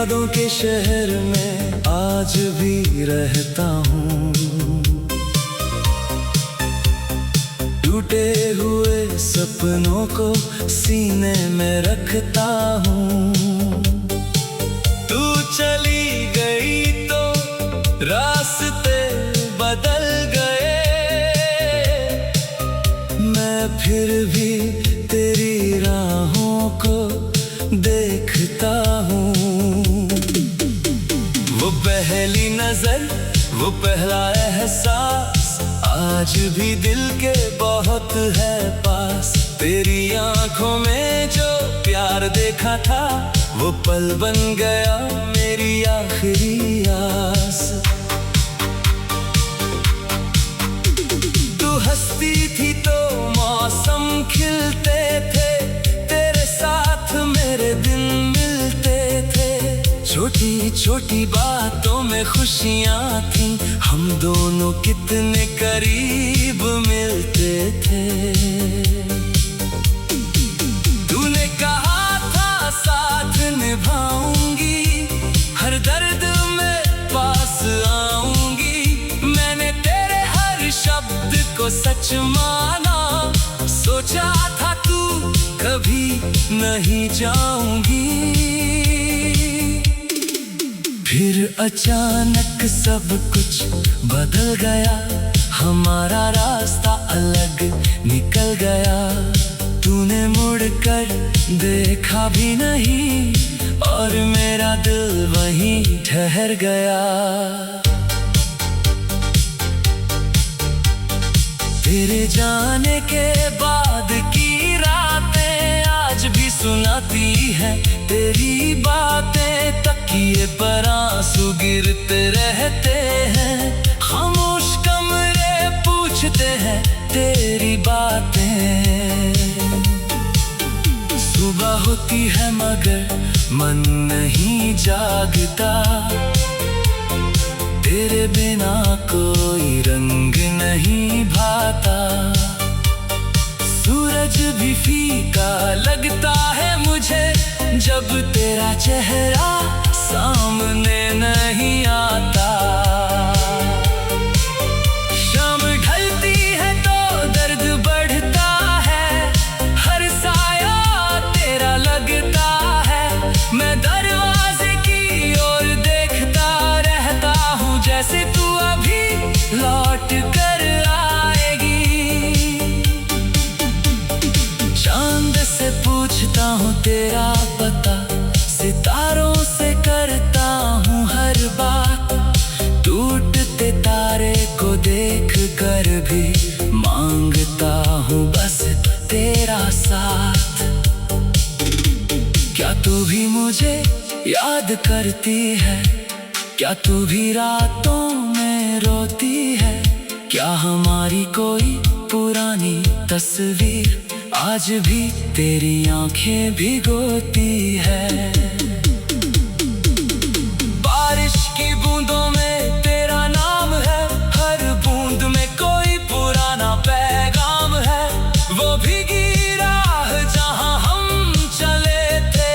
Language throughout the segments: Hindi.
यादों के शहर में आज भी रहता हूँ। टूटे हुए सपनों को सीने में रखता हूँ। तू चली गई तो रास्ते बदल गए, मैं फिर भी तेरी राहों को देखता हूँ। वो पहली नजर, वो पहला एहसास आज भी दिल के बहुत है पास। तेरी आंखों में जो प्यार देखा था वो पल बन गया मेरी आखिरी आस। तू हंसती थी तो मौसम खिलते थे, तेरे साथ मेरे दिन मिलते थे। छोटी छोटी बातों में खुशियां थी, हम दोनों कितने करीब मिलते थे। तूने कहा था साथ निभाऊंगी, हर दर्द में पास आऊंगी। मैंने तेरे हर शब्द को सच माना, सोचा था तू कभी नहीं जाऊंगी। फिर अचानक सब कुछ बदल गया, हमारा रास्ता अलग निकल गया। तूने मुड़कर देखा भी नहीं और मेरा दिल वहीं ठहर गया। तेरे जाने के बाद की रातें आज भी सुनाती है तेरी बातें। तकिए पर आंसू गिरते रहते हैं, खामोश कमरे पूछते हैं तेरी बातें। सुबह होती है मगर मन नहीं जागता, तेरे बिना कोई रंग नहीं भाता। सूरज भी फीका लगता है मुझे जब तेरा चेहरा सामने नहीं आता। शाम ढलती है तो दर्द बढ़ता है, हर साया तेरा लगता है। मैं दरवाजे की ओर देखता रहता हूँ, जैसे तू अभी लौट कर आएगी। चांद से पूछता हूँ तेरा पता, सितारों से करता हूँ हर बात। टूटते तारे को देख कर भी मांगता हूँ बस तेरा साथ। क्या तू भी मुझे याद करती है, क्या तू भी रातों में रोती है? क्या हमारी कोई पुरानी तस्वीर आज भी तेरी आंखें भिगोती है? बारिश की बूंदों में तेरा नाम है, हर बूंद में कोई पुराना पैगाम है। वो भीगी राह जहां हम चले थे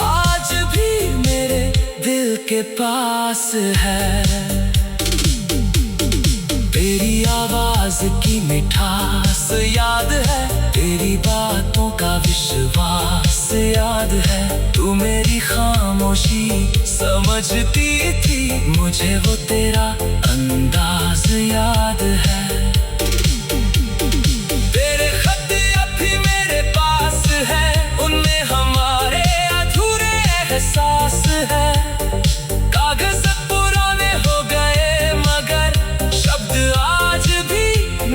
आज भी मेरे दिल के पास है। तेरी आवाज की मिठास याद है, तेरी बातों का विश्वास याद है। तू मेरी खामोशी समझती थी, मुझे वो तेरा अंदाज याद है। तेरे खत अब भी मेरे पास है, उनमें हमारे अधूरे एहसास है। कागज पुराने हो गए मगर शब्द आज भी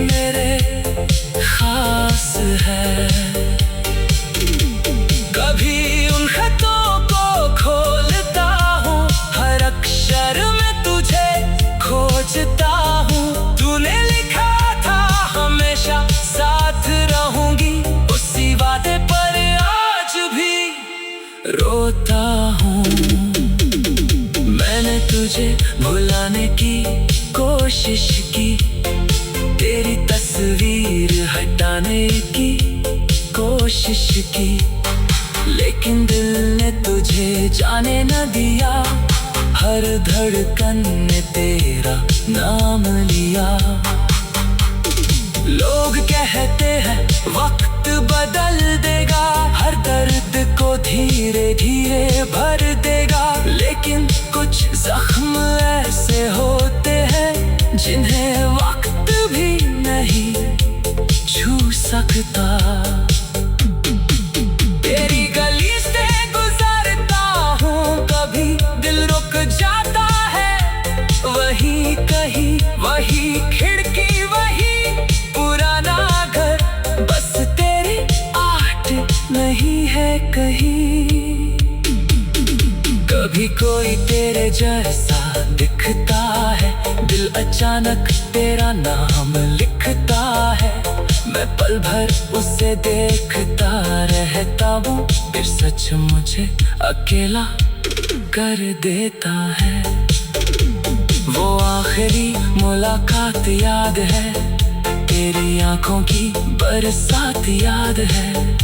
मेरे खास है। कभी उन खतों को खोलता हूँ, हर अक्षर में तुझे खोजता हूँ। तूने लिखा था हमेशा साथ रहूंगी, उसी वादे पर आज भी रोता हूँ। मैंने तुझे भुलाने की कोशिश की, तेरी तस्वीर हटाने की कोशिश की, लेकिन दिल ने तुझे मुझे जाने न दिया, हर धड़कन ने तेरा नाम लिया। लोग कहते हैं वक्त बदल देगा, हर दर्द को धीरे धीरे भर देगा, लेकिन कुछ जख्म ऐसे होते हैं जिन्हें वक्त भी नहीं छू सकता। तेरी गली से गुजरता हूँ, कभी दिल रुक जाता है, वही कहीं वही खिड़की वही पुराना घर, बस तेरी आहट नहीं है कहीं। कभी कोई तेरे जैसा दिखता है, दिल अचानक तेरा नाम लिखता है, मैं पल भर उसे देखता रहता हूँ, फिर सच मुझे अकेला कर देता है। वो आखिरी मुलाकात याद है, तेरी आंखों की बरसात याद है।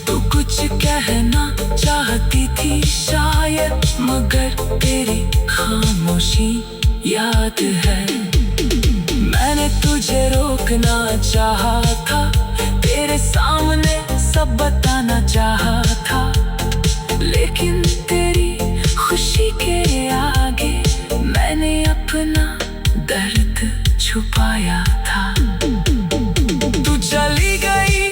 तू कुछ कहना चाहती थी शायद, मगर तेरी खामोशी याद है। मैंने तुझे रोकना चाहा था, तेरे सामने सब बताना चाहा था, लेकिन तेरी खुशी के आगे मैंने अपना दर्द छुपाया था। तू चली गई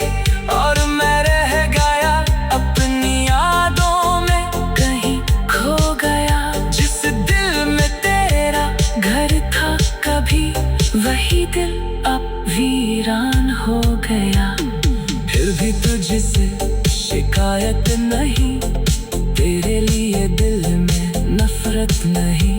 और मैं रह गया अपनी यादों में, कहीं खो गया। जिस दिल में तेरा घर था कभी, वही दिल अब वीरान हो गया। फिर भी तुझसे शिकायत नहीं, तेरे लिए दिल में नफरत नहीं।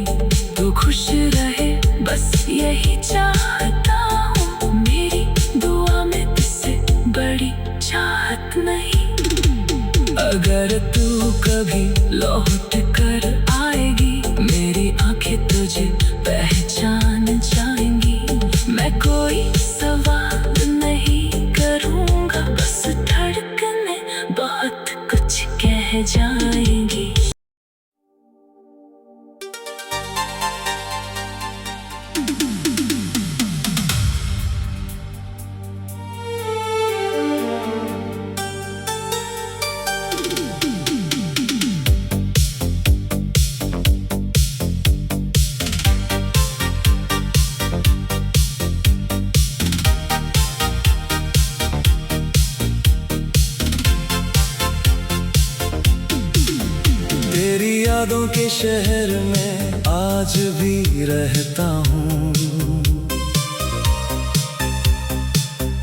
तू खुश रहे बस यही चाहता हूँ, मेरी दुआ में तुझसे बड़ी चाहत नहीं। अगर तू कभी लौट कर आएगी, मेरी आंखें तुझे पहचान जाएंगी। मैं कोई सवाल नहीं करूँगा, बस धड़कने बहुत कुछ कह जाएंगी। तेरी यादों के शहर में आज भी रहता हूँ,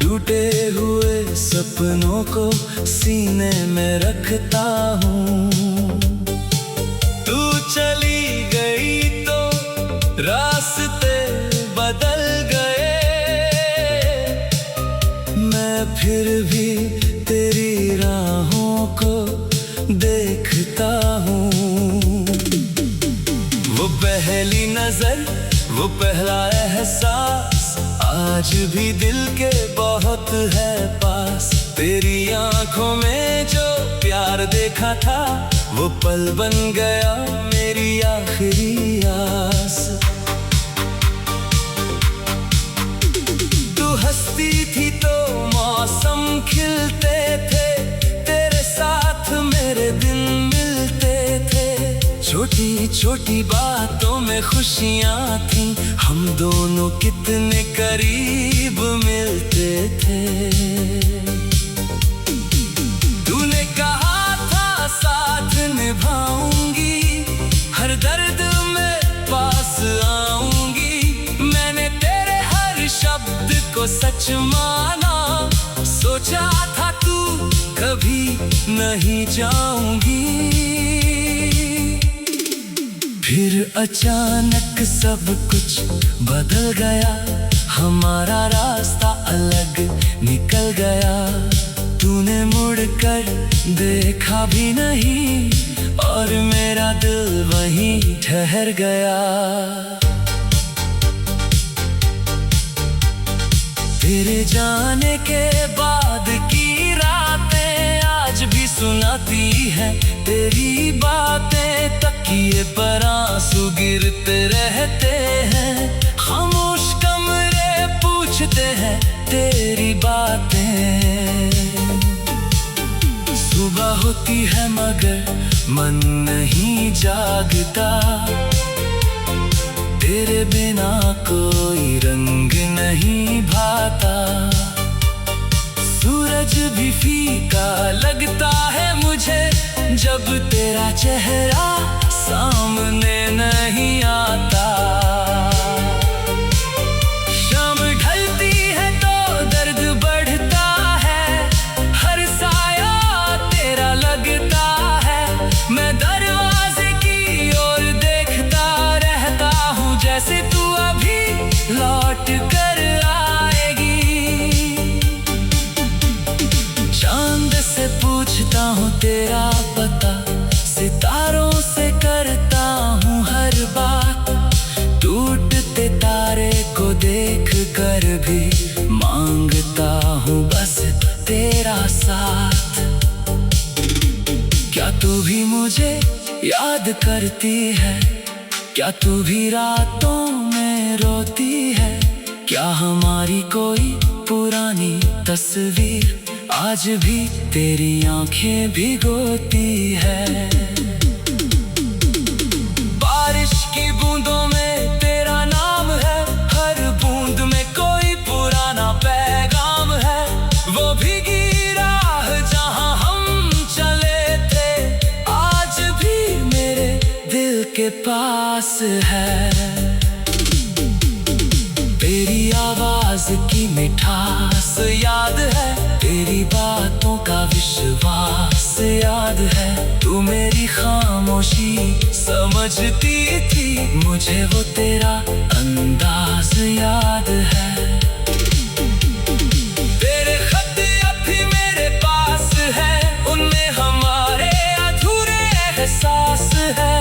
टूटे हुए सपनों को सीने में रखता हूँ। तू चली गई तो रास्ते बदल गए, मैं फिर भी तेरी राहों को देखता हूँ। वो पहली नजर, वो पहला एहसास आज भी दिल के बहुत है पास। तेरी आंखों में जो प्यार देखा था, वो पल बन गया मेरी आखिरी आस। तू हंसती थी तो मौसम खिलते थे, तेरे साथ मेरे दिन मिलते थे। छोटी छोटी बातों में खुशियाँ थी, हम दोनों कितने करीब मिलते थे। तूने कहा था साथ निभाऊंगी, हर दर्द में पास आऊंगी। मैंने तेरे हर शब्द को सच माना, सोचा था तू कभी नहीं जाऊंगी। फिर अचानक सब कुछ बदल गया, हमारा रास्ता अलग निकल गया। तूने मुड़कर देखा भी नहीं, और मेरा दिल वहीं ठहर गया। तेरे जाने के बाद की रातें आज भी सुनाती है तेरी सी बातें तकिए पर आंसू गिरते रहते हैं। खामोश कमरे पूछते हैं तेरी बातें। सुबह होती है मगर मन नहीं जागता। तेरे बिना कोई रंग नहीं भाता। सूरज भी फीका लगता है मुझे जब तेरा चेहरा सामने नहीं आता। शाम ढलती है तो दर्द बढ़ता है। हर साया तेरा लगता है। मैं दरवाजे की ओर देखता रहता हूँ जैसे तू अभी लौट कर आएगी। चांद से पूछता हूँ तेरा पता। सितारों से करता हूँ हर बात। टूटते तारे को देख कर भी मांगता हूँ बस तेरा साथ। क्या तू भी मुझे याद करती है? क्या तू भी रातों में रोती है? क्या हमारी कोई पुरानी तस्वीर आज भी तेरी आंखें भिगोती है? बारिश की बूंदों में तेरा नाम है। हर बूंद में कोई पुराना पैगाम है। वो भीगी राह जहां हम चले थे आज भी मेरे दिल के पास है। तेरी आवाज की मिठास याद है। तेरी बातों का विश्वास याद है। तू मेरी खामोशी समझती थी। मुझे वो तेरा अंदाज याद है। तेरे खत अब भी मेरे पास है। उनमें हमारे अधूरे एहसास है।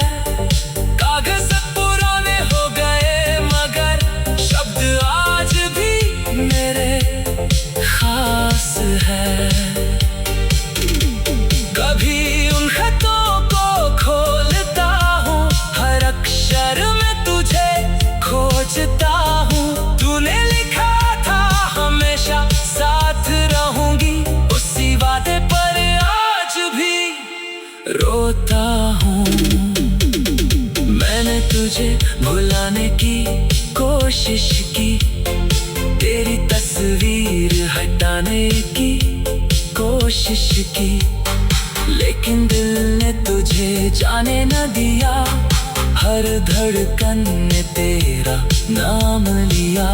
कागज पुराने हो गए मगर शब्द आज भी मेरे खास है। कभी उन खतों को खोलता हूँ। हर अक्षर में तुझे खोजता हूँ। तूने लिखा था हमेशा साथ रहूंगी। उसी वादे पर आज भी रोता हूँ। मैंने तुझे भुलाने की कोशिश की। तेरी तस्वीर हटाने की कोशिश की। लेकिन दिल ने तुझे जाने न दिया। हर धड़कन ने तेरा नाम लिया।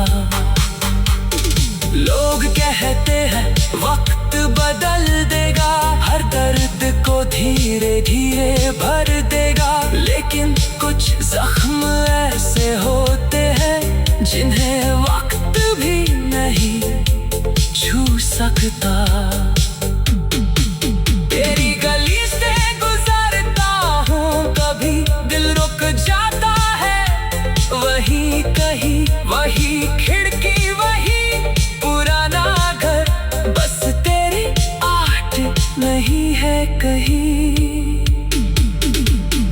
लोग कहते हैं वक्त बदल देगा। हर दर्द को धीरे धीरे भर देगा। लेकिन कुछ जख्म ऐसे होते हैं जिन्हें वक्त भी नहीं छू सकता। तेरी गली से गुजरता हूँ कभी दिल रुक जाता है। वही कहीं वही खिड़की वही पुराना घर। बस तेरी आहट नहीं है कहीं।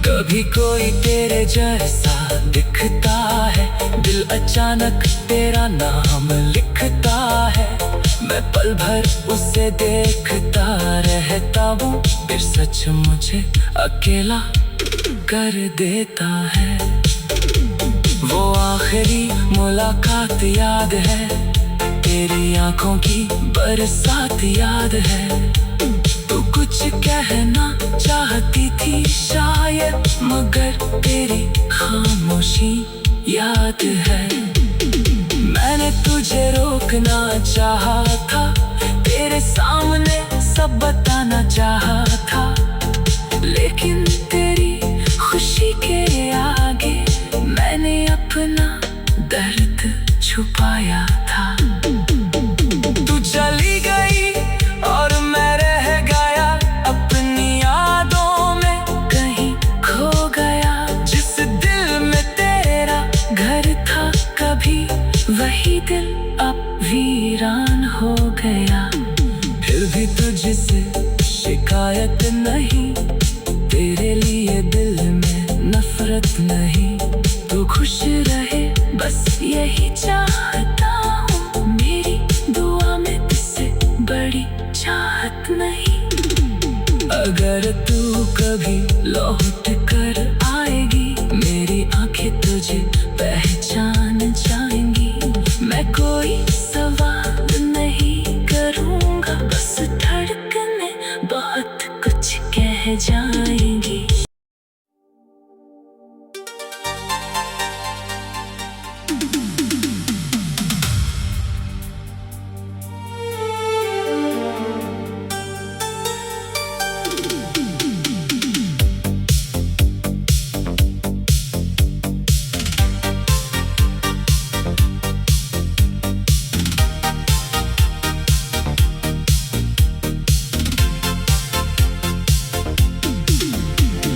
कभी कोई तेरे जैसा दिखता है। दिल अचानक तेरा नाम लिखता है। मैं पल भर उसे देखता रहता हूँ। फिर सच मुझे अकेला कर देता है। वो आखिरी मुलाकात याद है। तेरी आंखों की बरसात याद है। तू कुछ कहना चाहती थी शायद मगर तेरी खामोशी याद है। मैंने तुझे रोकना चाहा था। तेरे सामने सब बताना चाहा था। लेकिन तेरी खुशी के आगे मैंने अपना दर्द छुपाया था। तू चली गई और मैं रह गया अपनी यादों में कहीं खो गया। जिस दिल में तेरा घर था कभी वही दिल अब वीरान हो गया। फिर भी तुझसे शिकायत नहीं। तेरे लिए जरूरत नहीं, तू खुश रहे बस यही चाहता हूँ। मेरी दुआ में तुझसे बड़ी चाहत नहीं। अगर तू कभी लौट कर आएगी, मेरी आंखें तुझे पहचान जाएंगी। मैं कोई सवाल नहीं करूँगा, बस धड़कने बहुत कुछ कह जाएंगी।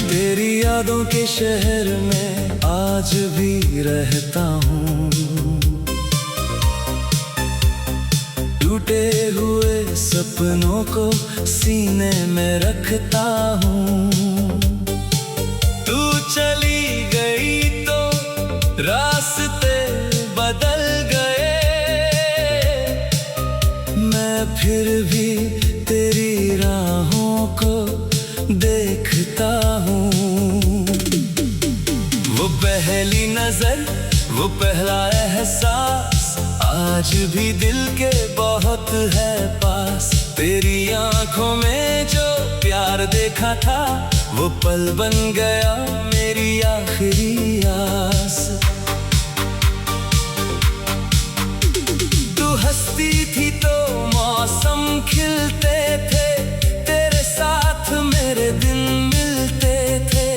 तेरी यादों के शहर में आज भी रहता हूँ। टूटे हुए सपनों को सीने में रखता हूँ। तू चली गई तो रास्ते बदल गए, मैं फिर भी तेरी राहों को देखता हूँ। वो पहली नजर, वो पहला एहसास आज भी दिल के बहुत है पास। तेरी आंखों में जो प्यार देखा था, वो पल बन गया मेरी आखिरी आस। तू हंसती थी तो मौसम खिलते थे, तेरे साथ मेरे दिन मिलते थे।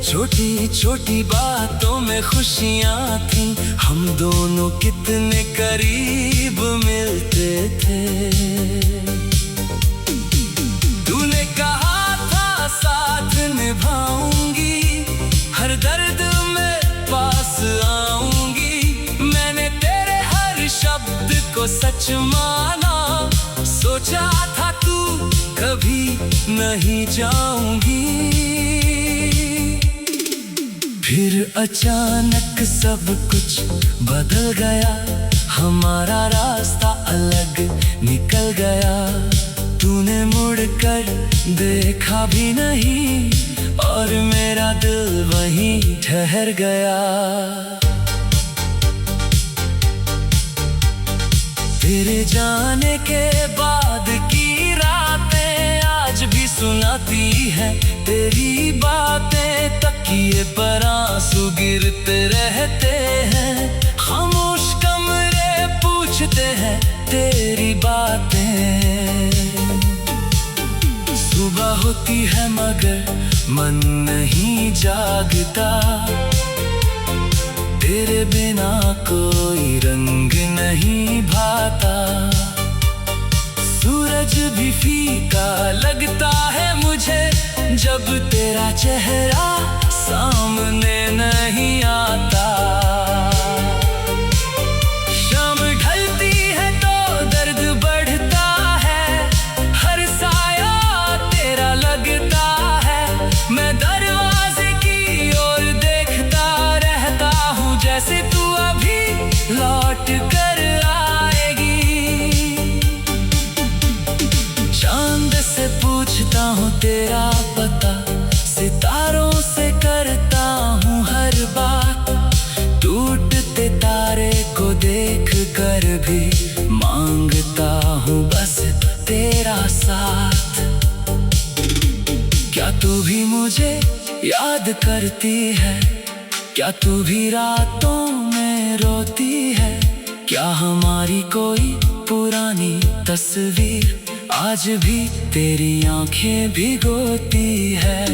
छोटी छोटी बातों में खुशियाँ थीं, हम दोनों कितने करीब मिलते थे। तूने कहा था साथ निभाऊंगी, हर दर्द में पास आऊंगी। मैंने तेरे हर शब्द को सच माना, सोचा था तू कभी नहीं जाऊंगी। फिर अचानक सब कुछ बदल गया, हमारा रास्ता अलग निकल गया। तूने मुड़कर देखा भी नहीं, और मेरा दिल वहीं ठहर गया। तेरे जाने के बाद की रातें आज भी सुनाती है तेरी बातें। तकिए पर आंसू गिरते रहते हैं, खामोश कमरे पूछते हैं तेरी बातें। सुबह होती है मगर मन नहीं जागता, तेरे बिना कोई रंग नहीं भाता। सूरज भी फीका लगता है मुझे, जब तेरा चेहरा सामने नहीं आता। शाम ढलती है तो दर्द बढ़ता है, हर साया तेरा लगता है। मैं दरवाजे की ओर देखता रहता हूँ, जैसे तू अभी लौट कर आएगी। चांद से पूछता हूँ तेरा पता, सितारों से करता हूँ हर बात। टूटते तारे को देख कर भी मांगता हूँ बस तेरा साथ। क्या तू भी मुझे याद करती है, क्या तू भी रातों में रोती है। क्या हमारी कोई पुरानी तस्वीर आज भी तेरी आंखें भिगोती है।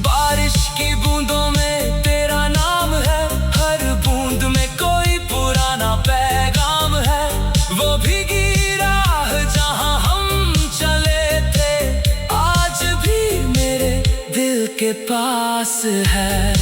बारिश की बूंदों में तेरा नाम है, हर बूंद में कोई पुराना पैगाम है। वो भीगी राह जहां हम चले थे, आज भी मेरे दिल के पास है।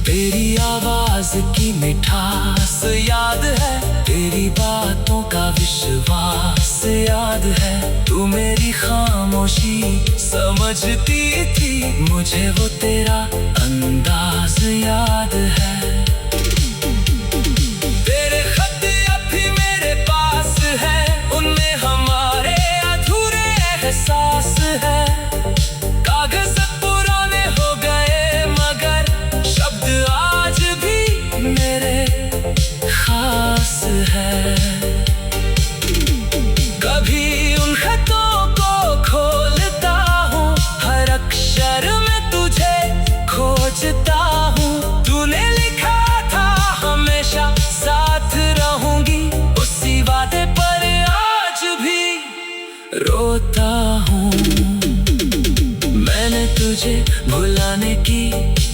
तेरी आवाज की मिठास याद है, तेरी बातों का विश्वास याद है, तू मेरी खामोशी समझती थी, मुझे वो तेरा अंदाज याद है। तेरे खत अब भी मेरे पास है, उनमें हमारे अधूरे एहसास है। कागज पुराने हो गए मगर शब्द आज भी मेरे खास है। कभी उन खतों को खोलता हूँ, हर अक्षर में तुझे खोजता हूँ। तूने लिखा था हमेशा साथ रहूंगी, उसी वादे पर आज भी रोता हूँ। मैंने तुझे भुलाने की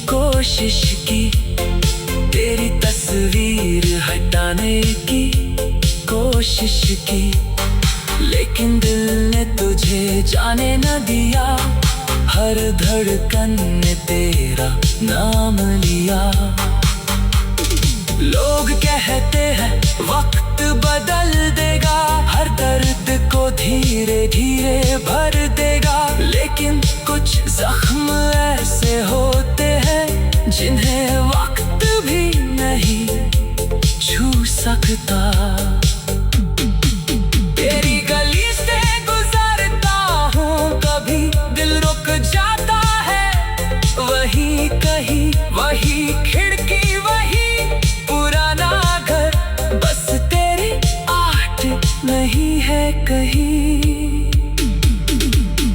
कोशिश की, तेरी तस्वीर हटाने की कोशिश की, लेकिन दिल ने तुझे जाने न दिया। हर धड़कन ने तेरा नाम लिया। लोग कहते हैं वक्त बदल देगा, हर दर्द को धीरे धीरे भर देगा, लेकिन कुछ जख्म ऐसे होते हैं जिन्हें वक्त भी नहीं छू सकता। तेरी गली से गुजरता हूँ, कभी दिल रुक जाता है। वही कहीं वही खिड़की वही पुराना घर, बस तेरी आहट नहीं है कहीं।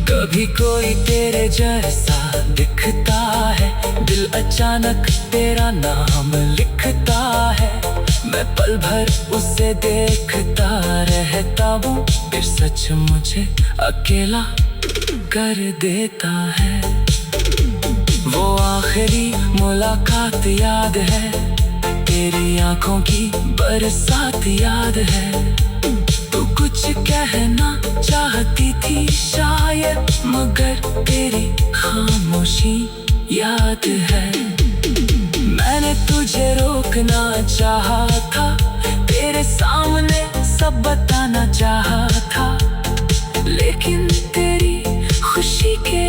कभी कोई तेरे जैसा दिखता है, दिल अचानक तेरा नाम लिखता है। मैं पल भर उसे देखता रहता हूँ, फिर सच मुझे अकेला कर देता है। वो आखिरी मुलाकात याद है, तेरी आंखों की बरसात याद है। तू कुछ कहना चाहती थी शायद, मगर तेरी खामोशी याद है। मैंने तुझे रोकना चाहा था, तेरे सामने सब बताना चाहा था, लेकिन तेरी खुशी के